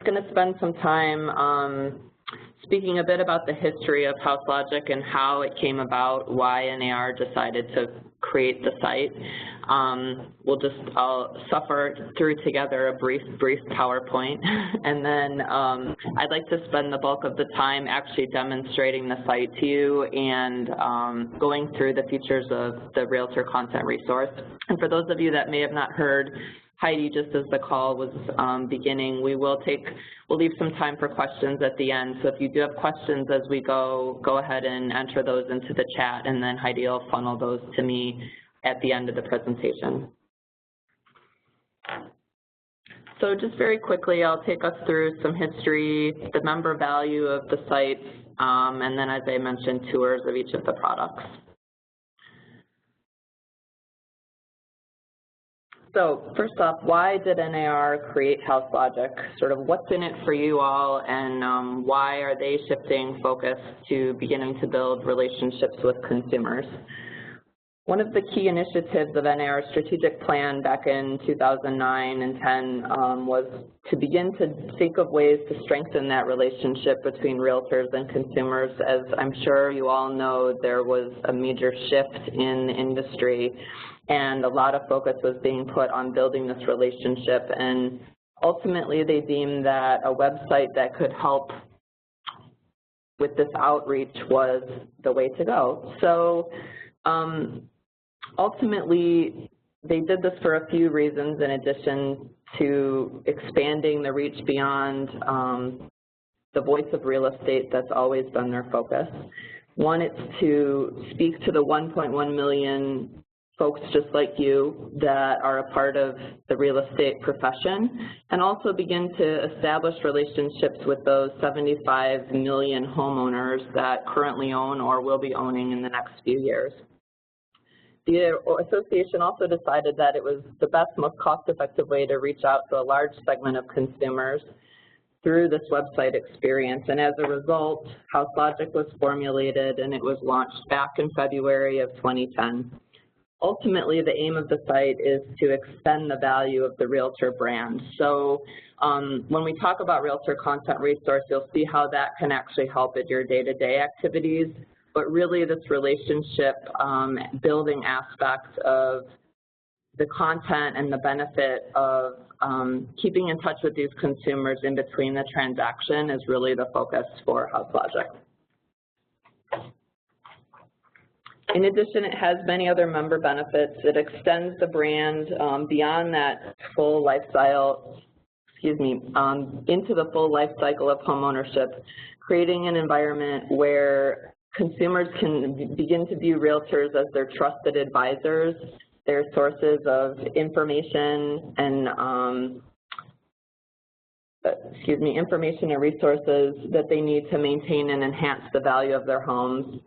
going to spend some time speaking a bit about the history of HouseLogic and how it came about, why NAR decided to create the site. I'll suffer through together a brief PowerPoint, and then I'd like to spend the bulk of the time actually demonstrating the site to you and going through the features of the Realtor content resource. And for those of you that may have not heard Heidi, just as the call was beginning, we'll leave some time for questions at the end. So if you do have questions as we go ahead and enter those into the chat, and then Heidi will funnel those to me at the end of the presentation. So just very quickly, I'll take us through some history, the member value of the site, and then, as I mentioned, tours of each of the products. So first off, why did NAR create HouseLogic? Sort of what's in it for you all, and why are they shifting focus to beginning to build relationships with consumers? One of the key initiatives of NAR's strategic plan back in 2009 and 10 was to begin to think of ways to strengthen that relationship between realtors and consumers. As I'm sure you all know, there was a major shift in the industry, and a lot of focus was being put on building this relationship, and ultimately they deemed that a website that could help with this outreach was the way to go. So ultimately they did this for a few reasons, in addition to expanding the reach beyond the voice of real estate that's always been their focus. One, it's to speak to the 1.1 million folks just like you that are a part of the real estate profession, and also begin to establish relationships with those 75 million homeowners that currently own or will be owning in the next few years. The association also decided that it was the best, most cost-effective way to reach out to a large segment of consumers through this website experience, and as a result, HouseLogic was formulated and it was launched back in February of 2010. Ultimately, the aim of the site is to extend the value of the Realtor brand. So when we talk about Realtor content resource, you'll see how that can actually help at your day-to-day activities, but really this relationship building aspect of the content and the benefit of keeping in touch with these consumers in between the transaction is really the focus for HouseLogic. In addition, it has many other member benefits. It extends the brand beyond that full lifestyle, into the full life cycle of homeownership, creating an environment where consumers can begin to view realtors as their trusted advisors, their sources of information and information and resources that they need to maintain and enhance the value of their homes.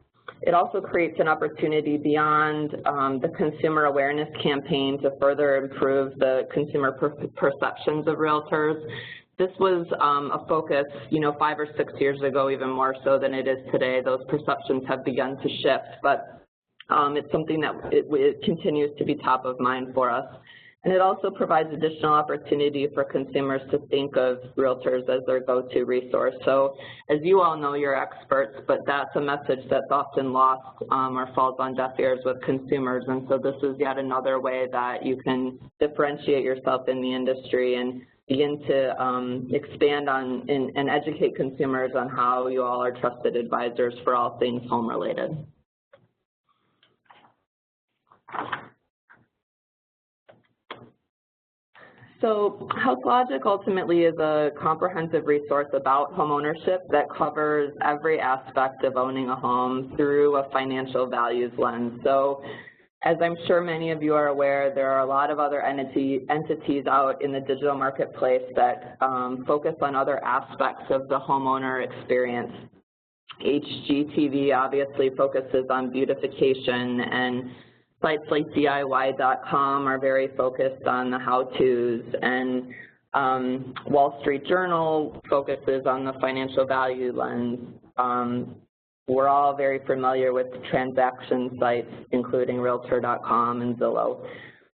It also creates an opportunity beyond the consumer awareness campaign to further improve the consumer perceptions of realtors. This was a focus, 5 or 6 years ago, even more so than it is today. Those perceptions have begun to shift, but it's something that it continues to be top of mind for us. And it also provides additional opportunity for consumers to think of realtors as their go-to resource. So as you all know, you're experts, but that's a message that's often lost or falls on deaf ears with consumers. And so this is yet another way that you can differentiate yourself in the industry and begin to expand on and educate consumers on how you all are trusted advisors for all things home-related. So HouseLogic ultimately is a comprehensive resource about homeownership that covers every aspect of owning a home through a financial values lens. So as I'm sure many of you are aware, there are a lot of other entities out in the digital marketplace that focus on other aspects of the homeowner experience. HGTV obviously focuses on beautification, and sites like DIY.com are very focused on the how-tos, and Wall Street Journal focuses on the financial value lens. We're all very familiar with transaction sites, including Realtor.com and Zillow.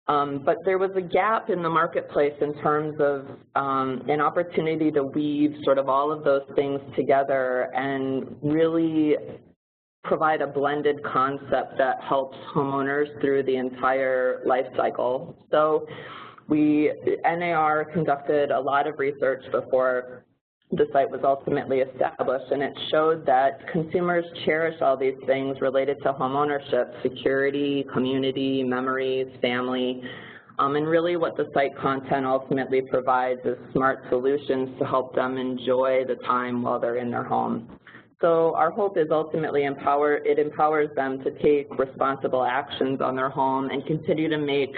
But there was a gap in the marketplace in terms of an opportunity to weave sort of all of those things together and really provide a blended concept that helps homeowners through the entire life cycle. So NAR conducted a lot of research before the site was ultimately established, and it showed that consumers cherish all these things related to homeownership: security, community, memories, family, and really what the site content ultimately provides is smart solutions to help them enjoy the time while they're in their home. So our hope is ultimately it empowers them to take responsible actions on their home and continue to make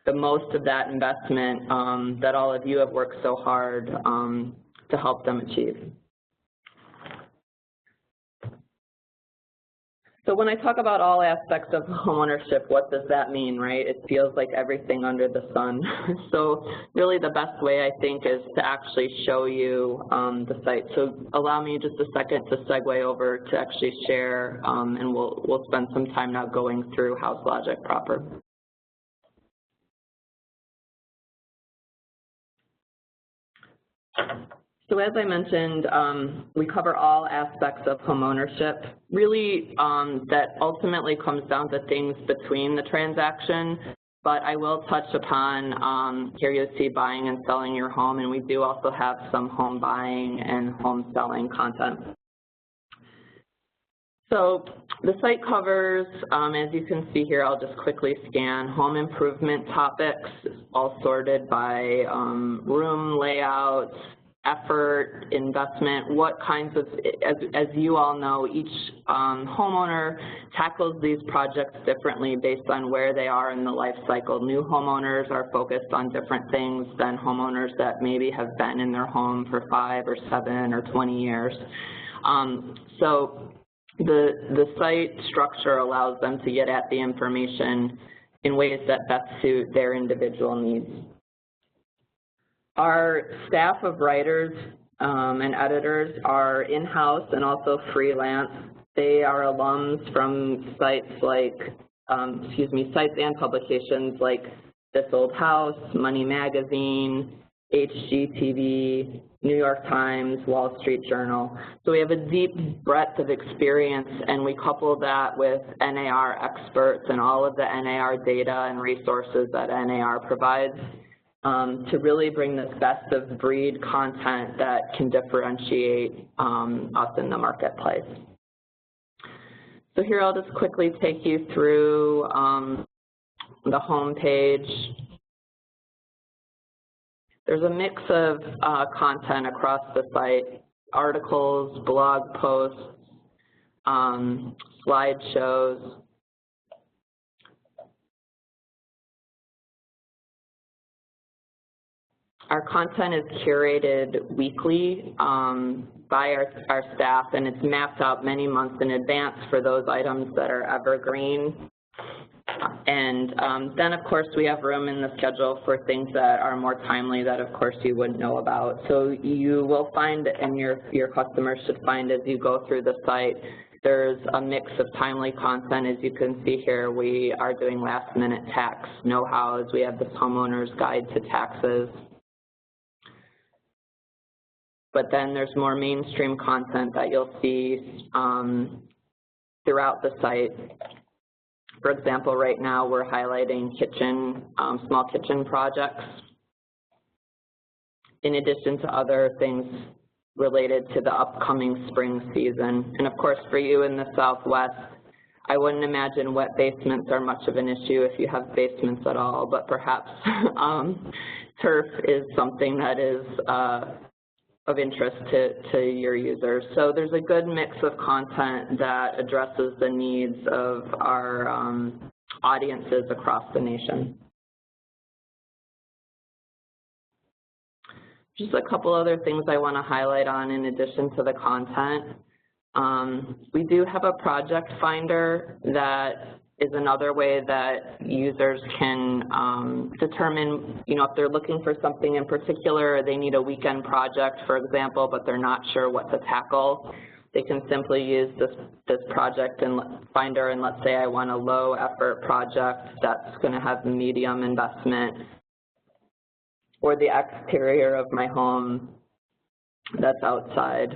the most of that investment that all of you have worked so hard to help them achieve. So when I talk about all aspects of homeownership, what does that mean, right? It feels like everything under the sun. So really the best way, I think, is to actually show you the site. So allow me just a second to segue over to actually share, and we'll spend some time now going through HouseLogic proper. So as I mentioned, we cover all aspects of homeownership. Really, that ultimately comes down to things between the transaction, but I will touch upon, here you see buying and selling your home, and we do also have some home buying and home selling content. So the site covers, as you can see here, I'll just quickly scan, home improvement topics, all sorted by room layouts, effort, investment, what kinds of, as you all know, each homeowner tackles these projects differently based on where they are in the life cycle. New homeowners are focused on different things than homeowners that maybe have been in their home for 5 or 7 or 20 years. So the site structure allows them to get at the information in ways that best suit their individual needs. Our staff of writers and editors are in-house and also freelance. They are alums from sites like, sites and publications like This Old House, Money Magazine, HGTV, New York Times, Wall Street Journal. So we have a deep breadth of experience, and we couple that with NAR experts and all of the NAR data and resources that NAR provides to really bring this best of breed content that can differentiate us in the marketplace. So here I'll just quickly take you through the home page. There's a mix of content across the site: articles, blog posts, slideshows. Our content is curated weekly by our staff, and it's mapped out many months in advance for those items that are evergreen. And then, of course, we have room in the schedule for things that are more timely that, of course, you wouldn't know about. So you will find, and your customers should find as you go through the site, there's a mix of timely content. As you can see here, we are doing last-minute tax know-hows. We have this homeowner's guide to taxes. But then there's more mainstream content that you'll see throughout the site. For example, right now we're highlighting small kitchen projects, in addition to other things related to the upcoming spring season. And of course, for you in the Southwest, I wouldn't imagine wet basements are much of an issue if you have basements at all, but perhaps turf is something that is of interest to your users. So there's a good mix of content that addresses the needs of our audiences across the nation. Just a couple other things I want to highlight on in addition to the content. We do have a project finder that is another way that users can determine, if they're looking for something in particular, or they need a weekend project, for example, but they're not sure what to tackle. they can simply use this project and finder, and let's say I want a low effort project that's going to have medium investment, or the exterior of my home that's outside.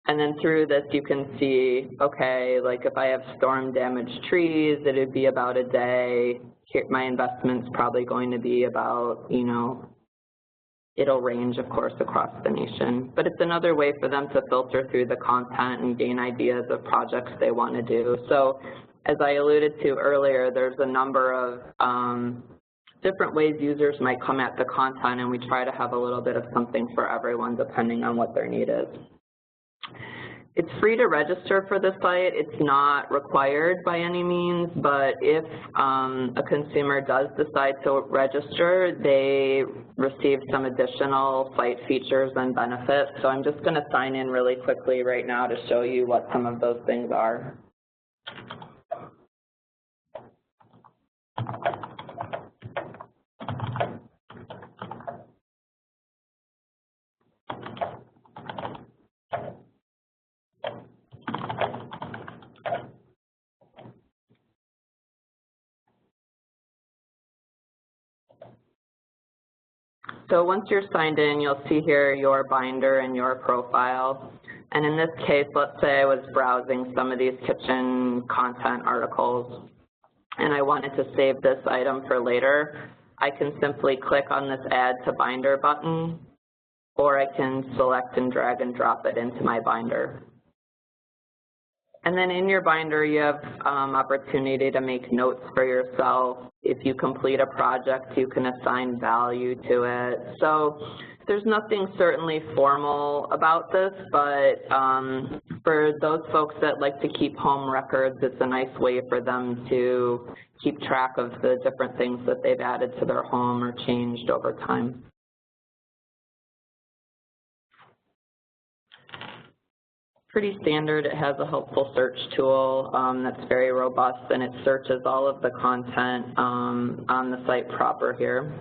And then through this you can see, okay, like if I have storm damaged trees, it would be about a day. Here, my investment's probably going to be about, you know, it'll range, of course, across the nation. But it's another way for them to filter through the content and gain ideas of projects they want to do. So as I alluded to earlier, there's a number of different ways users might come at the content, and we try to have a little bit of something for everyone depending on what their need is. It's free to register for the site. It's not required by any means, but if a consumer does decide to register, they receive some additional site features and benefits. So I'm just going to sign in really quickly right now to show you what some of those things are. So once you're signed in, you'll see here your binder and your profile. And in this case, let's say I was browsing some of these kitchen content articles and I wanted to save this item for later. I can simply click on this Add to Binder button, or I can select and drag and drop it into my binder. And then in your binder, you have opportunity to make notes for yourself. If you complete a project, you can assign value to it. So there's nothing certainly formal about this, but for those folks that like to keep home records, it's a nice way for them to keep track of the different things that they've added to their home or changed over time. Pretty standard. It has a helpful search tool that's very robust, and it searches all of the content on the site proper here.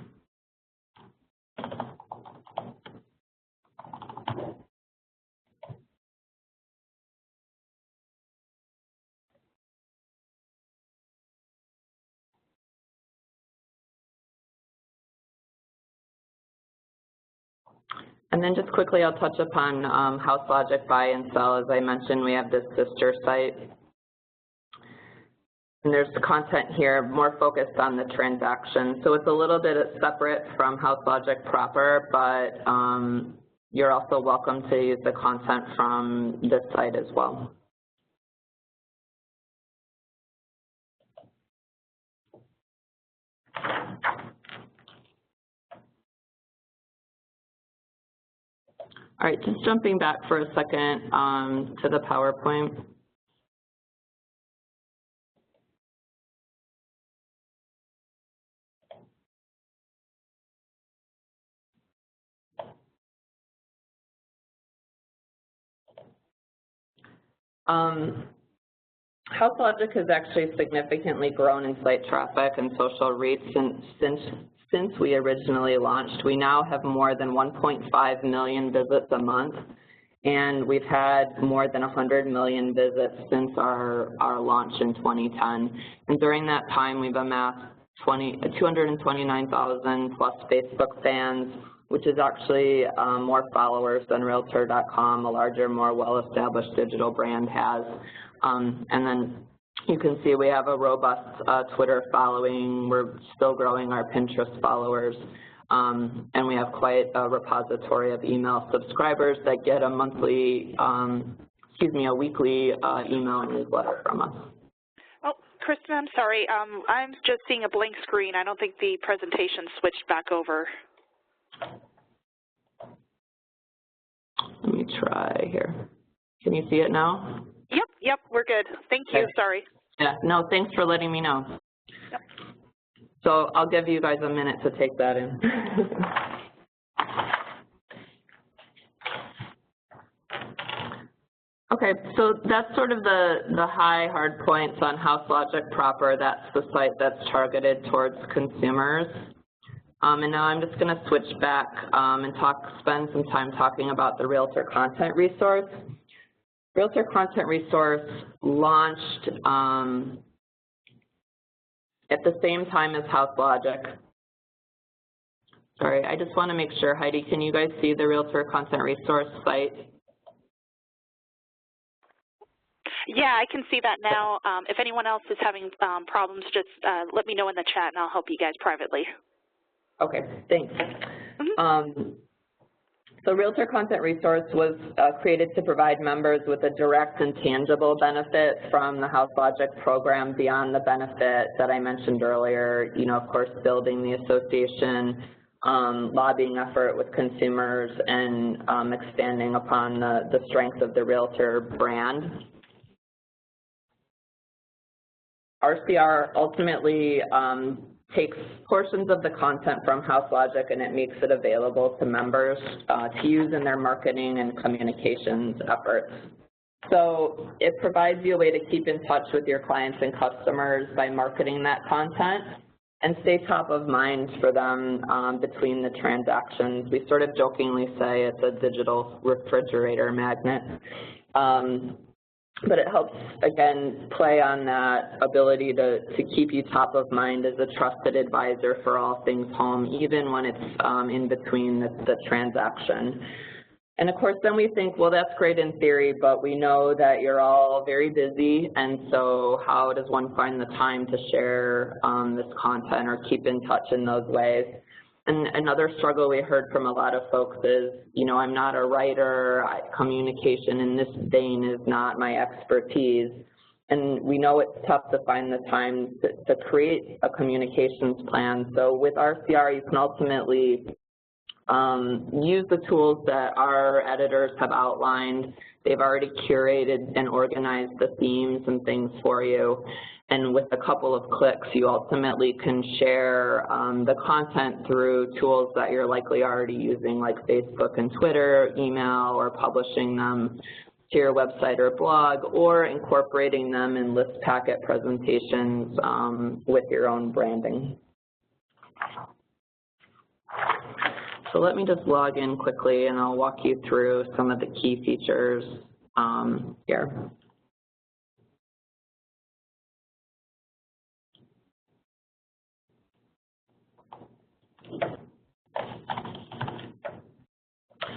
And then just quickly, I'll touch upon HouseLogic Buy and Sell. As I mentioned, we have this sister site. And there's the content here more focused on the transaction. So it's a little bit separate from HouseLogic proper, but you're also welcome to use the content from this site as well. All right, just jumping back for a second to the PowerPoint. HouseLogic has actually significantly grown in site traffic and social reach since we originally launched. We now have more than 1.5 million visits a month, and we've had more than 100 million visits since our launch in 2010. And during that time, we've amassed 229,000 plus Facebook fans, which is actually more followers than Realtor.com, a larger, more well-established digital brand has. And then you can see we have a robust Twitter following. We're still growing our Pinterest followers. And we have quite a repository of email subscribers that get a monthly, a weekly email newsletter from us. Oh, Kristen, I'm sorry. I'm just seeing a blank screen. I don't think the presentation switched back over. Let me try here. Can you see it now? Yep, we're good. Thank you. Okay. Sorry. Yeah, no, thanks for letting me know. Yep. So I'll give you guys a minute to take that in. Okay, so that's sort of the high hard points on HouseLogic proper. That's the site that's targeted towards consumers. And now I'm just going to switch back and spend some time talking about the Realtor content resource. Realtor Content Resource launched at the same time as HouseLogic. Sorry, I just want to make sure, Heidi, can you guys see the Realtor Content Resource site? Yeah, I can see that now. If anyone else is having problems, just let me know in the chat and I'll help you guys privately. Okay, thanks. So Realtor Content Resource was created to provide members with a direct and tangible benefit from the HouseLogic program beyond the benefit that I mentioned earlier, you know, of course, building the association, lobbying effort with consumers, and expanding upon the strength of the Realtor brand. RCR ultimately takes portions of the content from HouseLogic and it makes it available to members to use in their marketing and communications efforts. So it provides you a way to keep in touch with your clients and customers by marketing that content and stay top of mind for them between the transactions. We sort of jokingly say it's a digital refrigerator magnet. But it helps, again, play on that ability to keep you top of mind as a trusted advisor for all things home, even when it's in between the transaction. And of course, then we think, well, that's great in theory, but we know that you're all very busy, and so how does one find the time to share this content or keep in touch in those ways? And another struggle we heard from a lot of folks is, you know, I'm not a writer, communication in this vein is not my expertise. And we know it's tough to find the time to create a communications plan. So with RCR, you can ultimately use the tools that our editors have outlined. They've already curated and organized the themes and things for you. And with a couple of clicks, you ultimately can share the content through tools that you're likely already using, like Facebook and Twitter, email, or publishing them to your website or blog, or incorporating them in list packet presentations with your own branding. So let me just log in quickly, and I'll walk you through some of the key features here.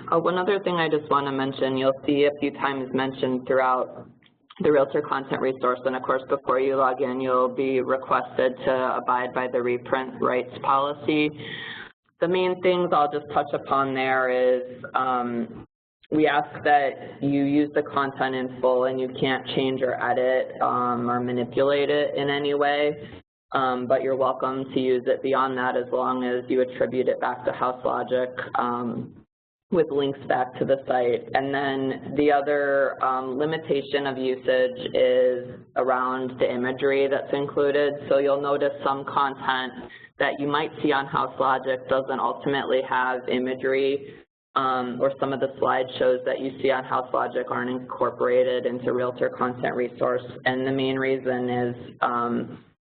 One other thing I just want to mention, you'll see a few times mentioned throughout the Realtor Content Resource, and of course before you log in you'll be requested to abide by the reprint rights policy. The main things I'll just touch upon there is we ask that you use the content in full and you can't change or edit or manipulate it in any way. But you're welcome to use it beyond that as long as you attribute it back to HouseLogic with links back to the site. And then the other limitation of usage is around the imagery that's included. So you'll notice some content that you might see on HouseLogic doesn't ultimately have imagery, or some of the slideshows that you see on HouseLogic aren't incorporated into Realtor Content Resource. And the main reason is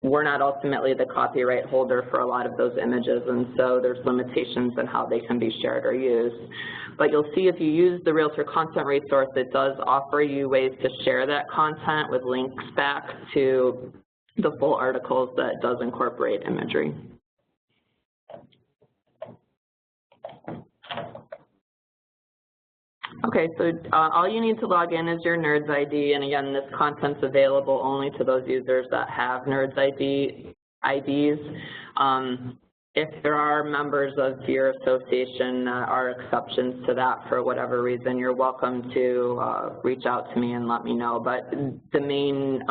we're not ultimately the copyright holder for a lot of those images, and so there's limitations in how they can be shared or used. But you'll see if you use the Realtor Content Resource, it does offer you ways to share that content with links back to the full articles that does incorporate imagery. Okay, so all you need to log in is your NERDS ID, and again, this content's available only to those users that have NERDS IDs. If there are members of your association that are exceptions to that for whatever reason, you're welcome to reach out to me and let me know. But the main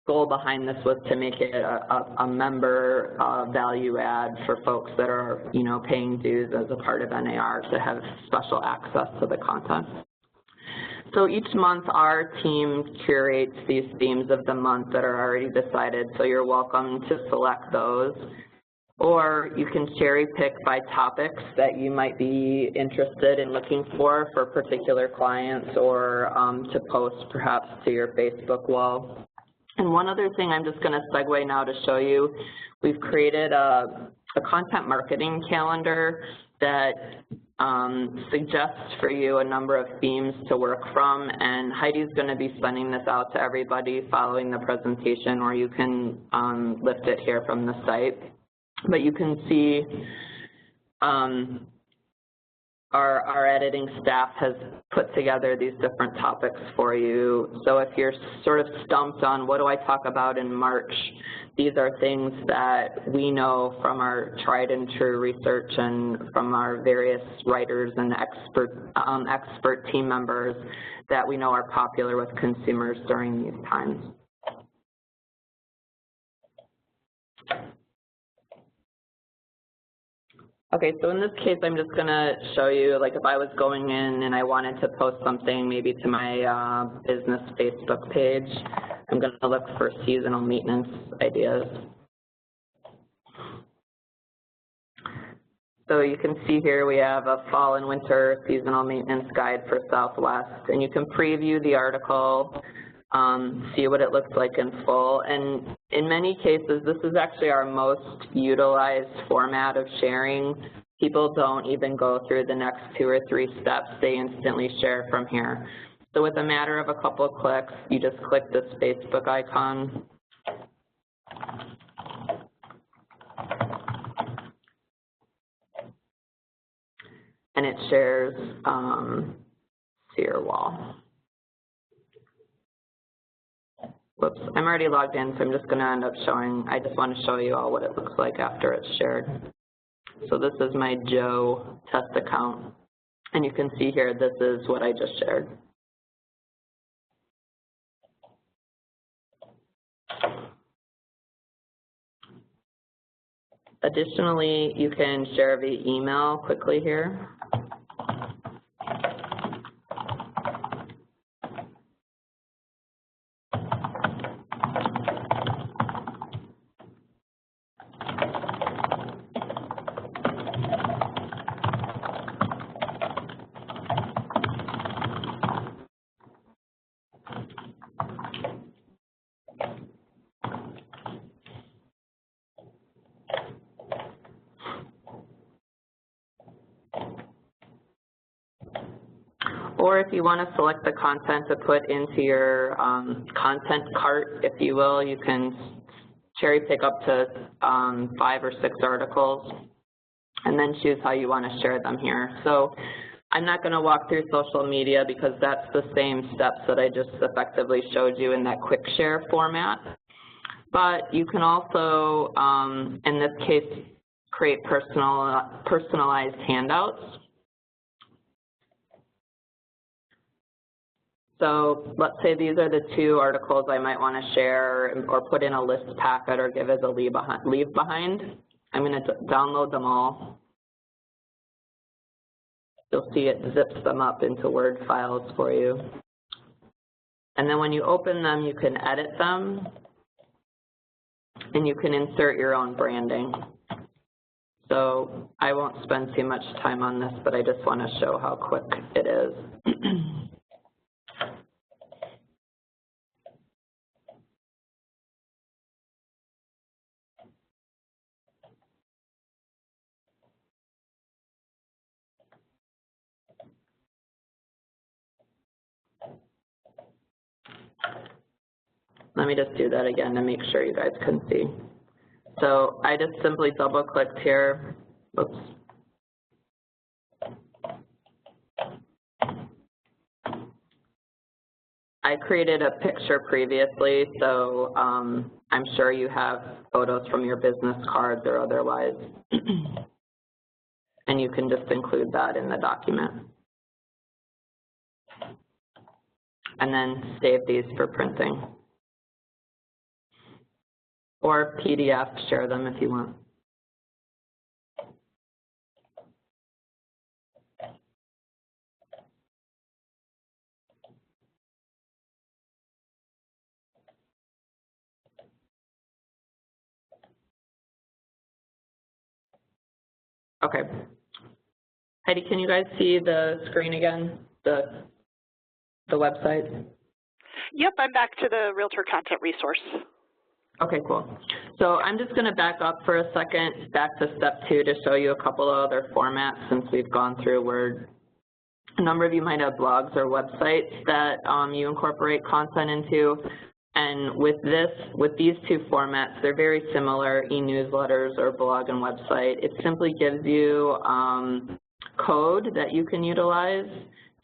goal behind this was to make it a member value add for folks that are, you know, paying dues as a part of NAR to have special access to the content. So each month our team curates these themes of the month that are already decided, so you're welcome to select those. Or you can cherry pick by topics that you might be interested in looking for particular clients, or to post perhaps to your Facebook wall. And one other thing I'm just going to segue now to show you, we've created a content marketing calendar that suggest for you a number of themes to work from, and Heidi's going to be sending this out to everybody following the presentation, or you can lift it here from the site. But you can see our editing staff has put together these different topics for you. So if you're sort of stumped on what do I talk about in March, these are things that we know from our tried and true research and from our various writers and expert team members that we know are popular with consumers during these times. Okay, so in this case, I'm just going to show you, like, if I was going in and I wanted to post something maybe to my business Facebook page, I'm going to look for seasonal maintenance ideas. So you can see here we have a fall and winter seasonal maintenance guide for Southwest, and you can preview the article, see what it looks like in full. And in many cases, this is actually our most utilized format of sharing. People don't even go through the next 2 or 3 steps. They instantly share from here. So with a matter of a couple of clicks, you just click this Facebook icon. And it shares to your wall. Whoops, I'm already logged in, so I'm just going to end up showing, I just want to show you all what it looks like after it's shared. So this is my Joe test account, and you can see here this is what I just shared. Additionally, you can share via email quickly here. Or if you want to select the content to put into your content cart, if you will, you can cherry pick up to 5 or 6 articles and then choose how you want to share them here. So I'm not going to walk through social media because that's the same steps that I just effectively showed you in that quick share format. But you can also, in this case, create personalized handouts. So let's say these are the 2 articles I might want to share or put in a list packet or give as a leave behind. I'm going to download them all. You'll see it zips them up into Word files for you. And then when you open them, you can edit them, and you can insert your own branding. So I won't spend too much time on this, but I just want to show how quick it is. Let me just do that again to make sure you guys can see. So I just simply double-clicked here. Oops. I created a picture previously, so I'm sure you have photos from your business cards or otherwise. And you can just include that in the document. And then save these for printing. Or PDF, share them if you want. Okay. Heidi, can you guys see the screen again, the website? Yep, I'm back to the Realtor content resource. Okay, cool. So I'm just going to back up for a second, back to step 2 to show you a couple of other formats since we've gone through where a number of you might have blogs or websites that you incorporate content into. And with these 2 formats, they're very similar, e-newsletters or blog and website. It simply gives you code that you can utilize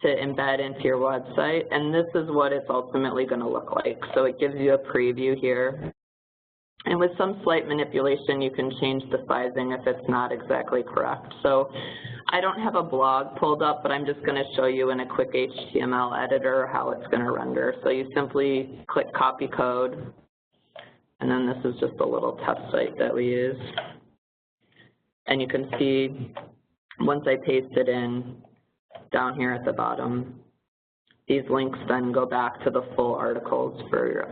to embed into your website, and this is what it's ultimately going to look like. So it gives you a preview here. And with some slight manipulation, you can change the sizing if it's not exactly correct. So I don't have a blog pulled up, but I'm just going to show you in a quick HTML editor how it's going to render. So you simply click copy code, and then this is just a little test site that we use. And you can see once I paste it in down here at the bottom, these links then go back to the full articles for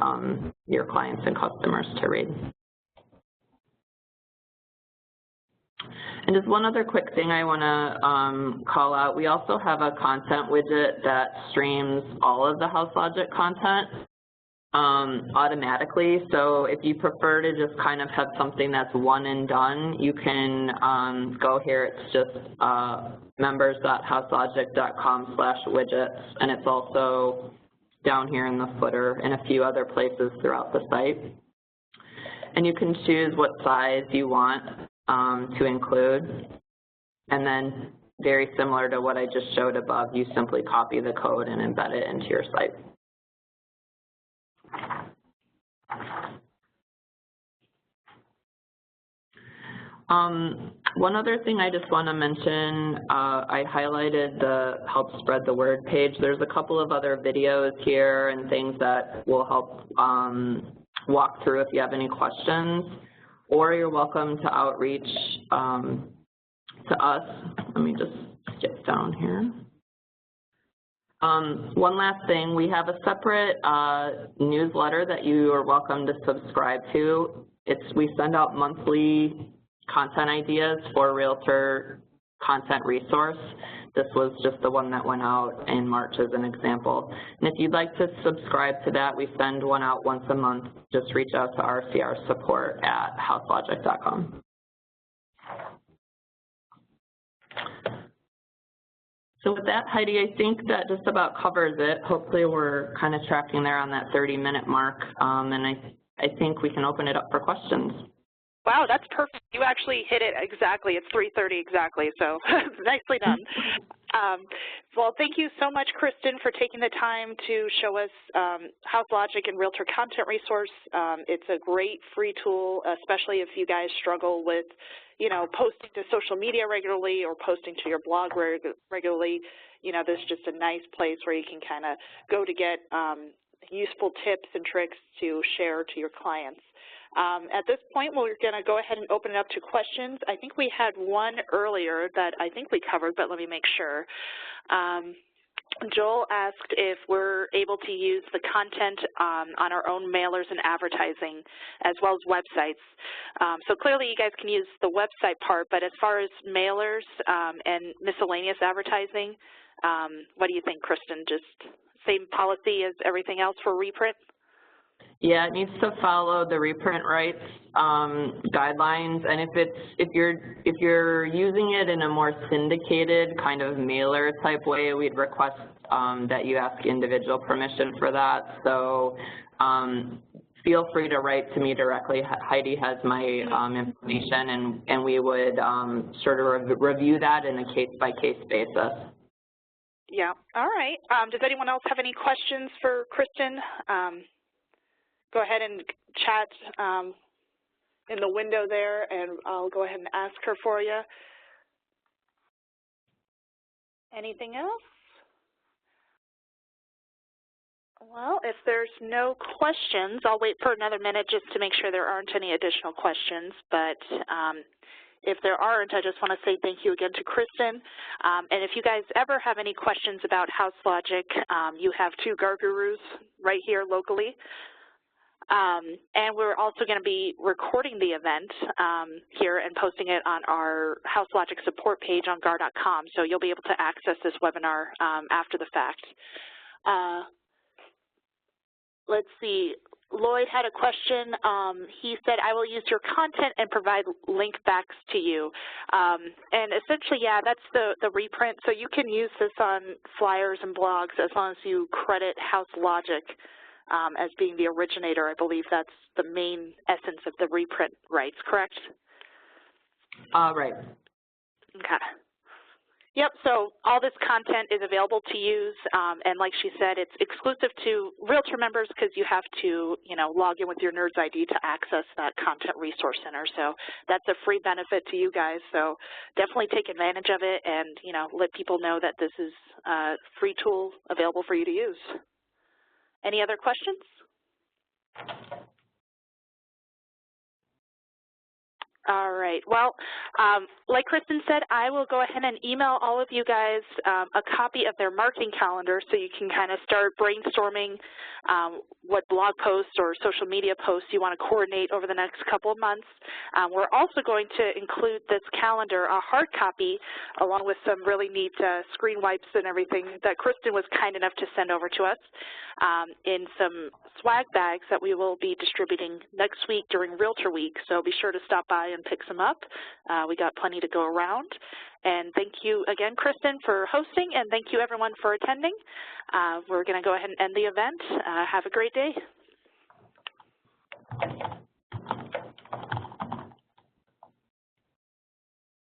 your clients and customers to read. And just one other quick thing I want to call out, we also have a content widget that streams all of the HouseLogic content automatically. So if you prefer to just kind of have something that's one and done, you can go here. It's just members.houselogic.com/widgets, and it's also down here in the footer and a few other places throughout the site. And you can choose what size you want to include, and then very similar to what I just showed above, you simply copy the code and embed it into your site. One other thing I just want to mention, I highlighted the help spread the word page. There's a couple of other videos here and things that will help walk through if you have any questions, or you're welcome to outreach to us. Let me just skip down here. One last thing, we have a separate newsletter that you are welcome to subscribe to. We send out monthly content ideas for Realtor content resource. This was just the one that went out in March as an example. And if you'd like to subscribe to that, we send one out once a month. Just reach out to RCR support at houselogic.com. So with that, Heidi, I think that just about covers it. Hopefully we're kind of tracking there on that 30-minute mark, and I think we can open it up for questions. Wow, that's perfect. You actually hit it exactly. It's 3:30 exactly, so nicely done. Well, thank you so much, Kristen, for taking the time to show us HouseLogic and Realtor Content Resource. It's a great free tool, especially if you guys struggle with, you know, posting to social media regularly or posting to your blog regularly. You know, there's just a nice place where you can kind of go to get useful tips and tricks to share to your clients. At this point, we're going to go ahead and open it up to questions. I think we had one earlier that I think we covered, but let me make sure. Joel asked if we're able to use the content on our own mailers and advertising as well as websites. So clearly you guys can use the website part, but as far as mailers and miscellaneous advertising, what do you think, Kristen? Just same policy as everything else for reprint? Yeah, it needs to follow the reprint rights guidelines, and if you're using it in a more syndicated kind of mailer type way, we'd request that you ask individual permission for that. So feel free to write to me directly. Heidi has my information, and we would sort of review that in a case-by-case basis. Yeah. All right. Does anyone else have any questions for Kristen? Go ahead and chat in the window there, and I'll go ahead and ask her for you. Anything else? Well, if there's no questions, I'll wait for another minute just to make sure there aren't any additional questions. But if there aren't, I just want to say thank you again to Kristen. And if you guys ever have any questions about HouseLogic, you have two Gurus right here locally. And we're also going to be recording the event here and posting it on our HouseLogic support page on gar.com, so you'll be able to access this webinar after the fact. Let's see. Lloyd had a question. He said, I will use your content and provide link backs to you. And essentially, yeah, that's the reprint. So you can use this on flyers and blogs as long as you credit HouseLogic as being the originator. I believe that's the main essence of the reprint rights, correct? Right. Okay. Yep, so all this content is available to use, and like she said, it's exclusive to Realtor members because you have to, log in with your NERDS ID to access that Content Resource Center. So that's a free benefit to you guys, so definitely take advantage of it and, let people know that this is a free tool available for you to use. Any other questions? All right. Well, like Kristen said, I will go ahead and email all of you guys a copy of their marketing calendar so you can kind of start brainstorming what blog posts or social media posts you want to coordinate over the next couple of months. We're also going to include this calendar, a hard copy, along with some really neat screen wipes and everything that Kristen was kind enough to send over to us in some swag bags that we will be distributing next week during Realtor Week. So be sure to stop by and pick some up. We got plenty to go around. And thank you again, Kristen, for hosting, and thank you everyone for attending. We're going to go ahead and end the event. Have a great day.